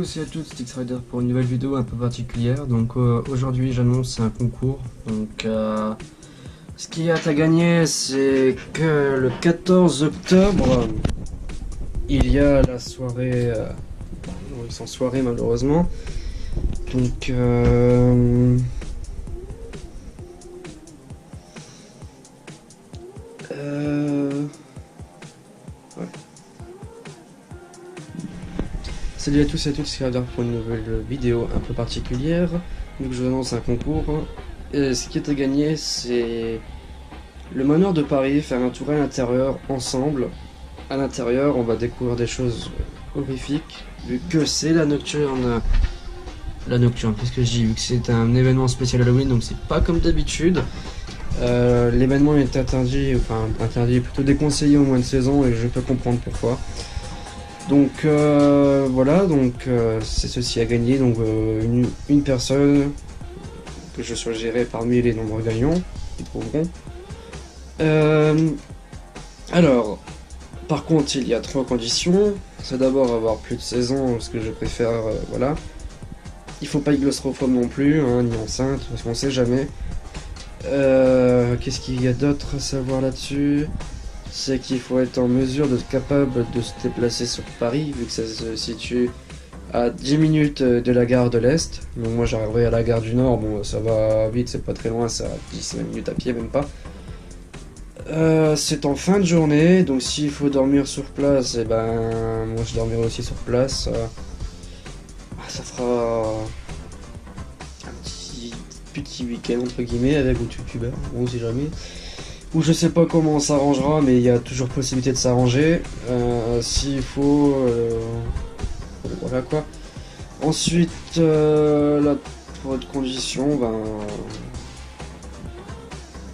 Salut à tous, c'est X-Rider pour une nouvelle vidéo un peu particulière. Donc aujourd'hui j'annonce un concours. Donc ce qu'il y a à gagner, c'est que le 14 octobre il y a la soirée, non, sans soirée malheureusement. Donc ouais. Salut à tous et à toutes, c'est Radar pour une nouvelle vidéo un peu particulière. Donc je vous annonce un concours. Et ce qui est à gagner, c'est le manoir de Paris, faire un tour à l'intérieur ensemble. À l'intérieur, on va découvrir des choses horrifiques, vu que c'est la nocturne. La nocturne, qu'est-ce que je dis? Vu que c'est un événement spécial Halloween, donc c'est pas comme d'habitude. L'événement est interdit, enfin interdit, plutôt déconseillé au moins de saison, et je peux comprendre pourquoi. Donc voilà, donc c'est ceci à gagner, donc une personne que je choisirai parmi les nombreux gagnants qui trouveront. Alors, par contre, il y a 3 conditions. C'est d'abord avoir plus de 16 ans, parce que je préfère, voilà. Il faut pas être claustrophobe non plus, hein, ni enceinte, parce qu'on sait jamais. Qu'est-ce qu'il y a d'autre à savoir là-dessus? C'est qu'il faut être en mesure d'être capable de se déplacer sur Paris, vu que ça se situe à 10 minutes de la gare de l'Est. Donc moi j'arriverai à la gare du Nord, bon ça va vite, c'est pas très loin, ça 10 minutes à pied, même pas. C'est en fin de journée, donc s'il faut dormir sur place, et ben moi je dormirai aussi sur place. Ça fera un petit week-end entre guillemets avec votre youtubeur, on sait jamais. Ou je sais pas comment on s'arrangera, mais il y a toujours possibilité de s'arranger. S'il faut, voilà quoi. Ensuite, la autre condition, ben,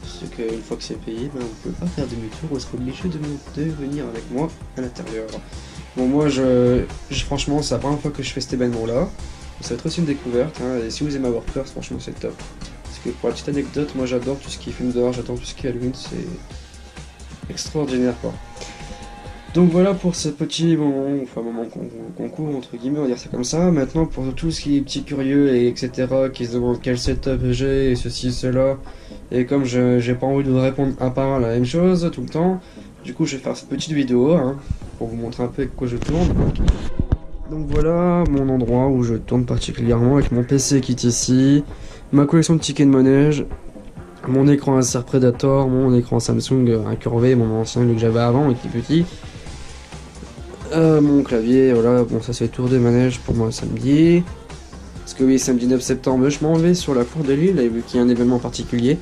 c'est qu'une fois que c'est payé, ben, on peut pas faire demi-tour, on sera obligé de venir avec moi à l'intérieur. Bon, moi, franchement, c'est la première fois que je fais cet événement-là. Ça va être aussi une découverte, hein, et si vous aimez avoir peur, franchement, c'est top. Parce que pour la petite anecdote, moi j'adore tout ce qui est film d'horreur, j'adore tout ce qui est Halloween, c'est extraordinaire quoi. Donc voilà pour ce petit moment, enfin moment concours entre guillemets, on va dire ça comme ça. Maintenant pour tout ce qui est petit curieux et etc. qui se demandent quel setup j'ai et ceci, cela. Et comme j'ai pas envie de vous répondre un par un la même chose tout le temps, du coup je vais faire cette petite vidéo hein, pour vous montrer un peu avec quoi je tourne. Donc voilà mon endroit où je tourne particulièrement avec mon PC qui est ici, ma collection de tickets de manège, mon écran Acer Predator, mon écran Samsung incurvé, mon ancien que j'avais avant et qui est petit, mon clavier, voilà, bon ça c'est le tour des manèges pour moi samedi. Parce que oui, samedi 9 septembre, je m'en vais sur la cour de Lille, vu qu'il y a un événement particulier,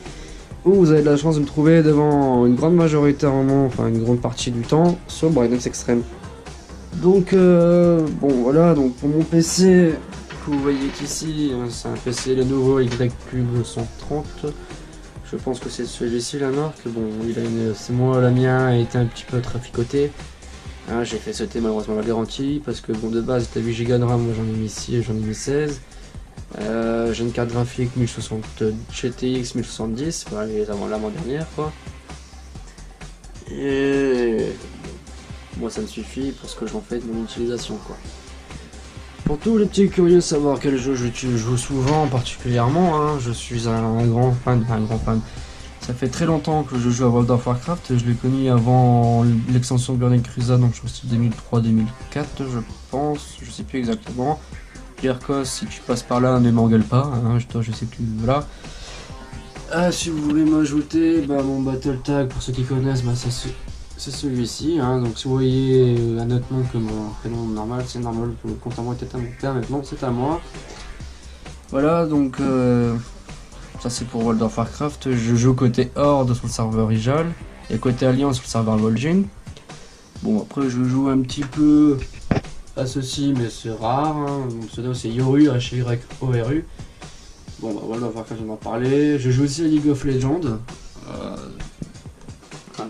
où vous avez de la chance de me trouver devant une grande majoritairement, enfin une grande partie du temps, sur Brightness Extreme. Donc bon voilà, donc pour mon PC, vous voyez qu'ici, c'est un PC Lenovo YCube 130. Je pense que c'est celui-ci la marque. Bon, c'est moi, la mienne a été un petit peu traficoté. Hein, j'ai fait sauter malheureusement la garantie parce que bon de base c'était 8 Go de RAM, moi j'en ai mis 6 et j'en ai mis 16. J'ai une carte graphique 1060 GTX 1070, voilà, les avant l'avant-dernière quoi. Et moi ça me suffit pour ce que j'en fais de mon utilisation quoi. Pour tous les petits curieux de savoir quel jeu je joue souvent particulièrement, hein, je suis un grand fan, enfin un grand fan. Ça fait très longtemps que je joue à World of Warcraft, je l'ai connu avant l'extension Burning Crusade, donc je pense que c'est 2003-2004 je pense, je sais plus exactement. Pierre-Cos, si tu passes par là ne m'engueule pas, hein, je sais plus, voilà. Si vous voulez m'ajouter, bah, mon Battle Tag, pour ceux qui connaissent, bah, c'est celui-ci, hein. Donc si vous voyez un autre nom que mon prénom normal, c'est normal, le compte à moi était à mon père, maintenant c'est à moi. Voilà, donc ça c'est pour World of Warcraft. Je joue côté Horde sur le serveur Ijal et côté Alliance sur le serveur Vol'jin. Bon après je joue un petit peu à ceci mais c'est rare, hein. Mon pseudo c'est Yoru, H-Y-O-R-U. Bon bah World of Warcraft j'en ai parlé. Je joue aussi à League of Legends.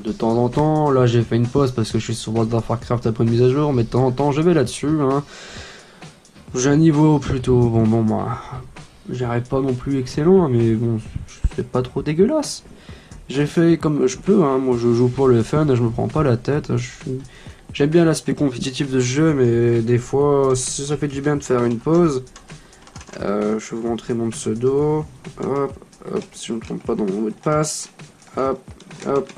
De temps en temps, là j'ai fait une pause parce que je suis sur World of Warcraft après une mise à jour, mais de temps en temps je vais là-dessus. Hein. J'ai un niveau plutôt bon bah, j'irai pas non plus excellent, mais bon, c'est pas trop dégueulasse. J'ai fait comme je peux, hein. Moi je joue pour le fun, je me prends pas la tête. J'aime bien l'aspect compétitif de ce jeu, mais des fois, si ça fait du bien de faire une pause. Je vais vous montrer mon pseudo. Hop, hop, si je ne me trompe pas dans mon mot de passe. Hop, hop.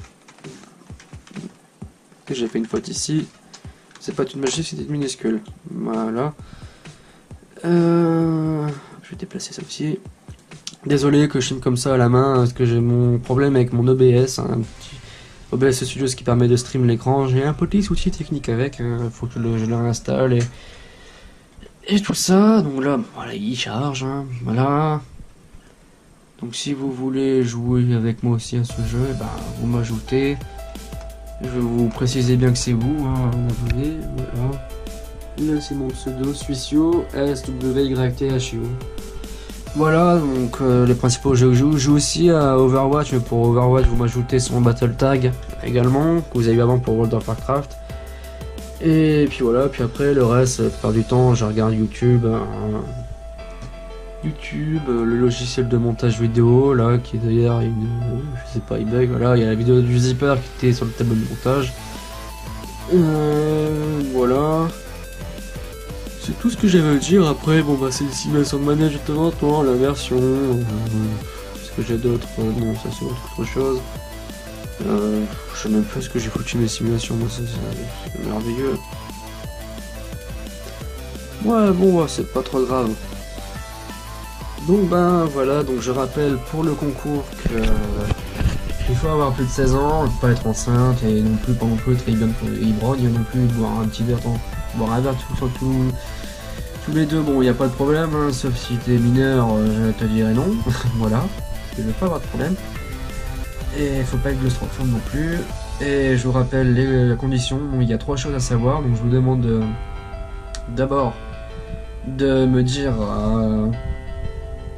Et j'ai fait une faute ici. C'est pas une magie, c'est une minuscule. Voilà. Je vais déplacer ça aussi. Désolé que je filme comme ça à la main, parce que j'ai mon problème avec mon OBS, un petit OBS Studio, ce qui permet de stream l'écran. J'ai un petit souci technique avec, faut que je le réinstalle et tout ça. Donc là, voilà, il charge, hein, voilà. Donc si vous voulez jouer avec moi aussi à ce jeu, eh ben, vous m'ajoutez. Je vais vous préciser bien que c'est vous, hein, vous voyez, voilà. Là c'est mon pseudo, Suicio, SWYTHIO. Voilà, donc les principaux jeux que je joue aussi à Overwatch, mais pour Overwatch vous m'ajoutez sur mon Battle Tag également, que vous avez eu avant pour World of Warcraft. Et puis voilà, puis après le reste, la plupart du temps je regarde YouTube, le logiciel de montage vidéo, là, qui est d'ailleurs je sais pas, il bug, voilà, il y a la vidéo du zipper qui était sur le tableau de montage. Voilà. C'est tout ce que j'avais à dire. Après, bon bah c'est une simulation de manège de temps en temps, la version. Ce que j'ai d'autre, non, ça c'est autre chose. Je sais même pas ce que j'ai foutu mes simulations, moi c'est merveilleux. Ouais, bon, bah, c'est pas trop grave. Donc ben voilà, donc je rappelle pour le concours que il faut avoir plus de 16 ans, pas être enceinte et non plus pas non plus très bien ivrogne, non plus boire un petit verre, boire un verre tous les deux, bon il n'y a pas de problème, hein, sauf si t'es mineur, je te dirais non, voilà, parce que je vais pas avoir de problème. Et il faut pas être claustrophobe non plus. Et je vous rappelle les conditions, il y a 3 choses à savoir, donc je vous demande d'abord de me dire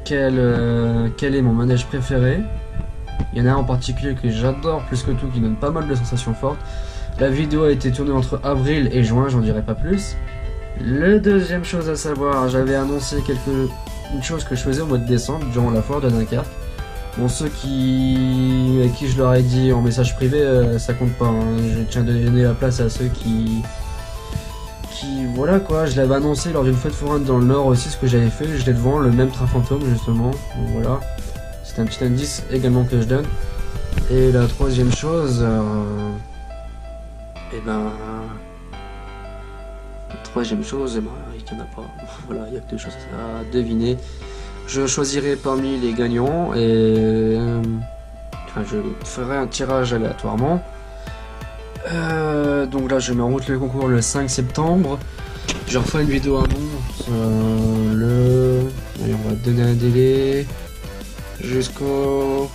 quel est mon manège préféré. Il y en a un en particulier que j'adore plus que tout, qui donne pas mal de sensations fortes. La vidéo a été tournée entre avril et juin, j'en dirai pas plus. La deuxième chose à savoir, j'avais annoncé une chose que je faisais au mois de décembre, durant la foire de Dunkerque. Bon, ceux à qui je leur ai dit en message privé, ça compte pas, hein. Je tiens à donner la place à ceux qui voilà quoi, je l'avais annoncé lors d'une fête foraine dans le Nord aussi, ce que j'avais fait, j'étais devant le même train fantôme justement, donc voilà, c'est un petit indice également que je donne. Et la troisième chose, et ben, la troisième chose, il n'y en a pas, voilà, il n'y a que 2 choses à deviner. Je choisirai parmi les gagnants et enfin, je ferai un tirage aléatoirement. Donc là je mets en route le concours le 5 septembre. Je referai une vidéo annonce allez, on va donner un délai jusqu'au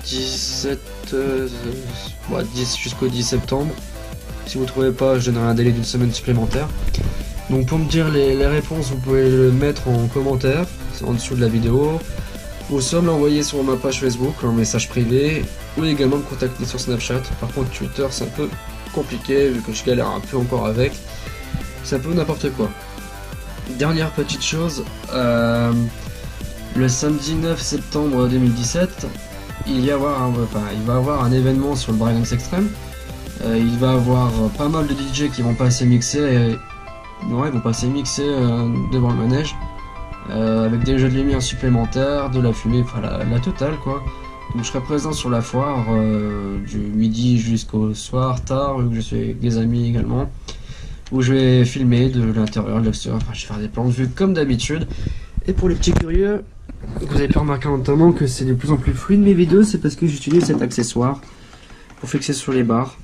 17 jusqu'au 10 septembre. Si vous trouvez pas, je donnerai un délai d'une semaine supplémentaire. Donc pour me dire les réponses, vous pouvez le mettre en commentaire, c'est en dessous de la vidéo, ou soit me l'envoyer sur ma page Facebook en message privé, ou également me contacter sur Snapchat. Par contre Twitter c'est un peu compliqué vu que je galère un peu encore avec, c'est un peu n'importe quoi. Dernière petite chose, le samedi 9 septembre 2017, il va y avoir un événement sur le Breakdance Extreme. Il va y avoir pas mal de DJ qui vont passer mixer ils vont passer mixer devant le manège, avec des jeux de lumière supplémentaires, de la fumée, enfin la totale quoi. Donc je serai présent sur la foire du midi jusqu'au soir tard, vu que je suis avec des amis également, où je vais filmer de l'intérieur, de l'extérieur, enfin je vais faire des plans de vue comme d'habitude. Et pour les petits curieux, vous avez pu remarquer notamment que c'est de plus en plus fluide mes vidéos, c'est parce que j'utilise cet accessoire pour fixer sur les barres.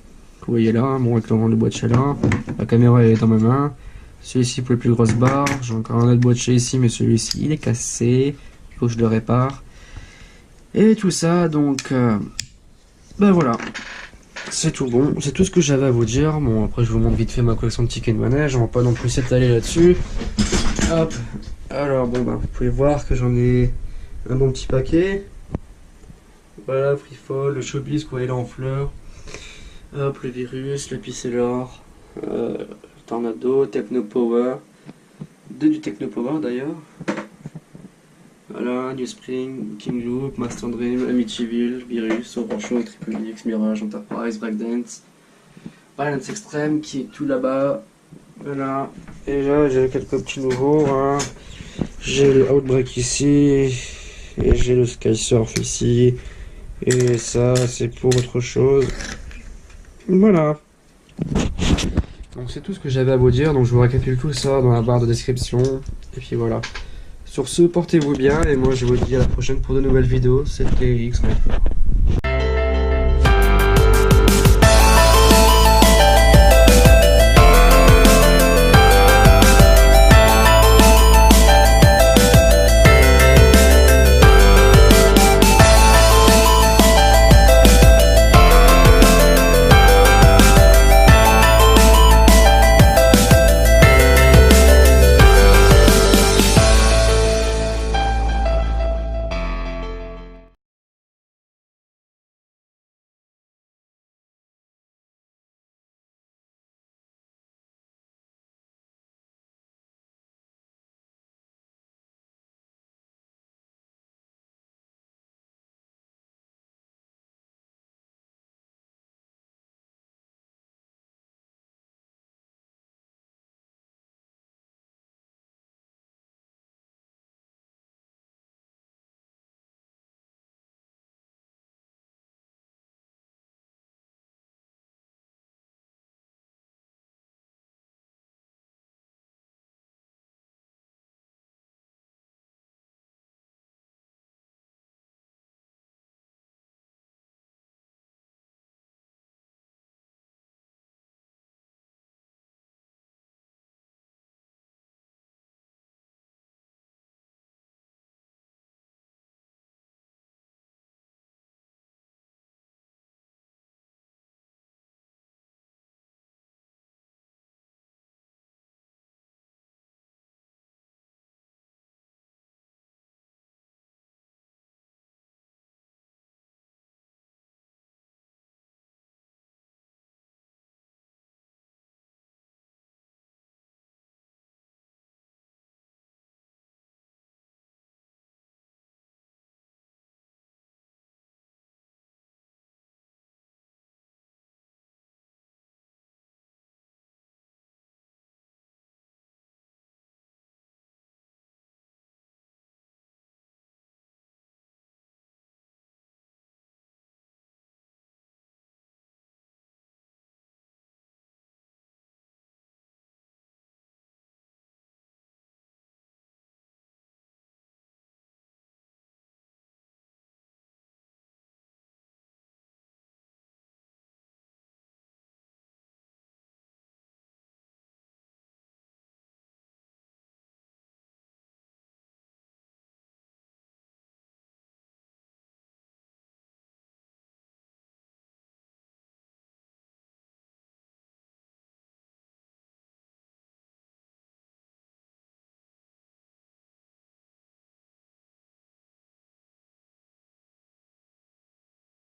Vous voyez là, mon éclairant de boîte de chaleur, la caméra est dans ma main. Celui-ci pour les plus grosses barres, j'ai encore un autre boîtier ici, mais celui-ci il est cassé, il faut que je le répare. Et tout ça, donc, ben voilà, c'est tout bon, c'est tout ce que j'avais à vous dire. Bon, après je vous montre vite fait ma collection de tickets de manège, on va pas non plus s'étaler là-dessus. Hop, alors bon, ben, vous pouvez voir que j'en ai un bon petit paquet. Voilà, Free Fall, le Showbiz, quoi, il est en fleurs. Hop, le Virus, le Picellor, Tornado, Techno Power, 2 du Techno Power d'ailleurs. Voilà. Voilà, New Spring, King Loop, Master Dream, Amityville, Virus, Overshow, Triple X, Mirage, Enterprise, Breakdance, Balance Extreme qui est tout là-bas. Voilà, et là j'ai quelques petits nouveaux. Hein. J'ai le Outbreak ici, et j'ai le Skysurf ici, et ça c'est pour autre chose. Voilà. Donc c'est tout ce que j'avais à vous dire, donc je vous récapitule tout ça dans la barre de description, et puis voilà. Sur ce, portez-vous bien, et moi je vous dis à la prochaine pour de nouvelles vidéos, c'était X.